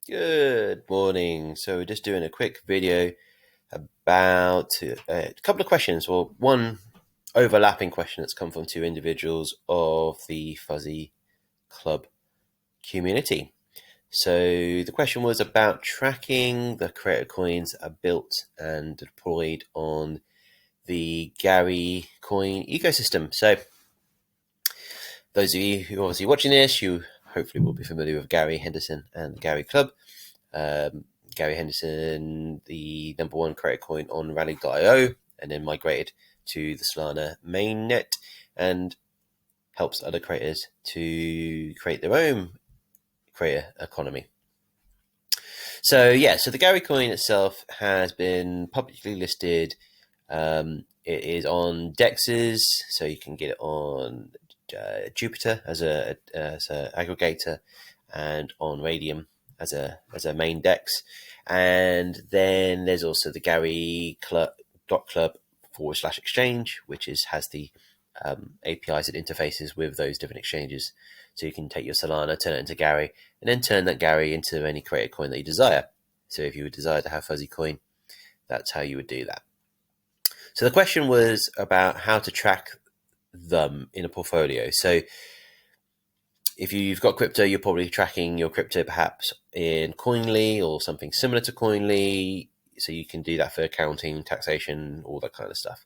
Good morning. So we're just doing a quick video about a couple of questions. Well, one overlapping question that's come from two individuals of the Fuzzy Club community. So the question was about tracking the creator coins that are built and deployed on the Gary coin ecosystem. So those of you who are obviously watching this, you hopefully will be familiar with Gary Henderson and the Gary Club. Gary Henderson, the #1 creator coin on Rally.io, and then migrated to the Solana mainnet and helps other creators to create their own creator economy. So the Gary coin itself has been publicly listed. It is on DEXs, so you can get it on Jupiter as a aggregator, and on Raydium as a main DEX. And then there's also the Gary Club /exchange, which has the APIs and interfaces with those different exchanges. So you can take your Solana, turn it into Gary, and then turn that Gary into any creator coin that you desire. So if you would desire to have Fuzzy Coin, that's how you would do that. So the question was about how to track them in a portfolio. So if you've got crypto, you're probably tracking your crypto perhaps in Coinly or something similar to Coinly. So you can do that for accounting, taxation, all that kind of stuff.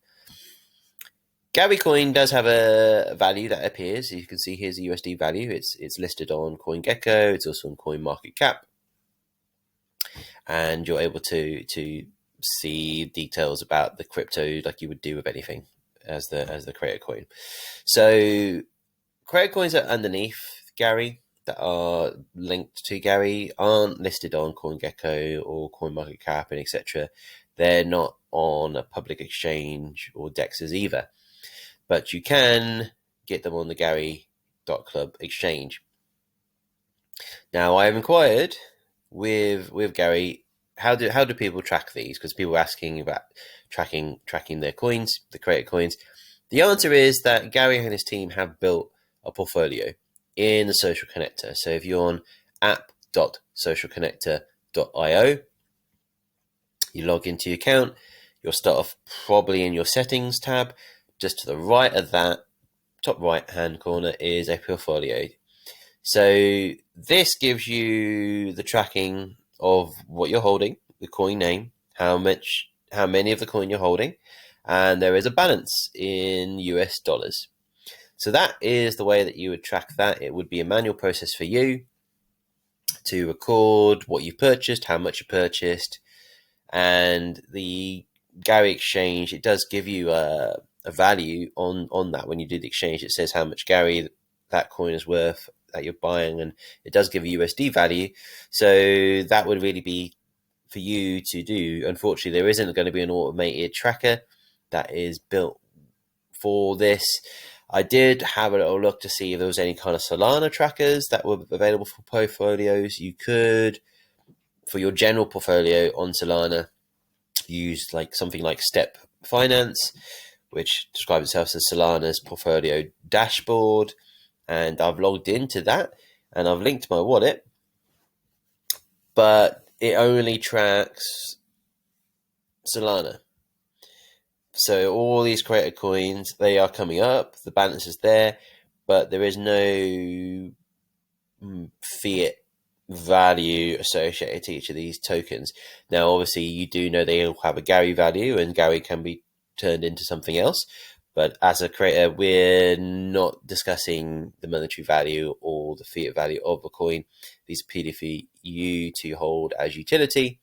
Gary coin does have a value that appears. You can see here's a USD value. It's listed on CoinGecko. It's also on CoinMarketCap. And you're able to see details about the crypto like you would do with anything as the creator coin. So creator coins are underneath Gary that are linked to Gary aren't listed on CoinGecko or CoinMarketCap and etc. They're not on a public exchange or DEXs either, but you can get them on the Gary.club exchange. Now I have inquired with Gary, how do people track these? Because people are asking about tracking their coins, the creator coins. The answer is that Gary and his team have built a portfolio in the social connector. So if you're on app.socialconnector.io, you log into your account, you'll start off probably in your settings tab. Just to the right of that, top right hand corner, is a portfolio. So this gives you the tracking of what you're holding, the coin name, how many of the coin you're holding, and there is a balance in US dollars. So that is the way that you would track that. It would be a manual process for you to record what you purchased, how much you purchased, and the Gary exchange, it does give you a value on that. When you do the exchange, it says how much Gary that coin is worth that you're buying, and it does give a USD value. So that would really be for you to do. Unfortunately, there isn't going to be an automated tracker that is built for this. I did have a little look to see if there was any kind of Solana trackers that were available for portfolios. You could, for your general portfolio on Solana, use something like Step Finance, which describes itself as Solana's portfolio dashboard. And I've logged into that and I've linked my wallet, but it only tracks Solana. So all these creator coins, they are coming up, the balance is there, but there is no fiat value associated to each of these tokens. Now, obviously, you do know they all have a Gary value, and Gary can be turned into something else. But as a creator, we're not discussing the monetary value or the fiat value of a coin. These are purely for you to hold as utility,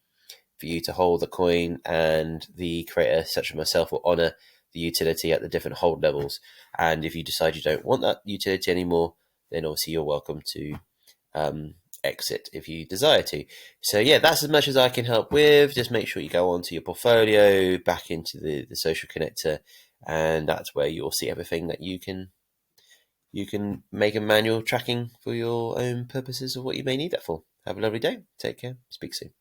for you to hold the coin, and the creator, such as myself, will honor the utility at the different hold levels. And if you decide you don't want that utility anymore, then obviously you're welcome to exit if you desire to. So that's as much as I can help with. Just make sure you go onto your portfolio, back into the social connector, and that's where you'll see everything that you can make a manual tracking for your own purposes of what you may need that for. Have a lovely day. Take care. Speak soon.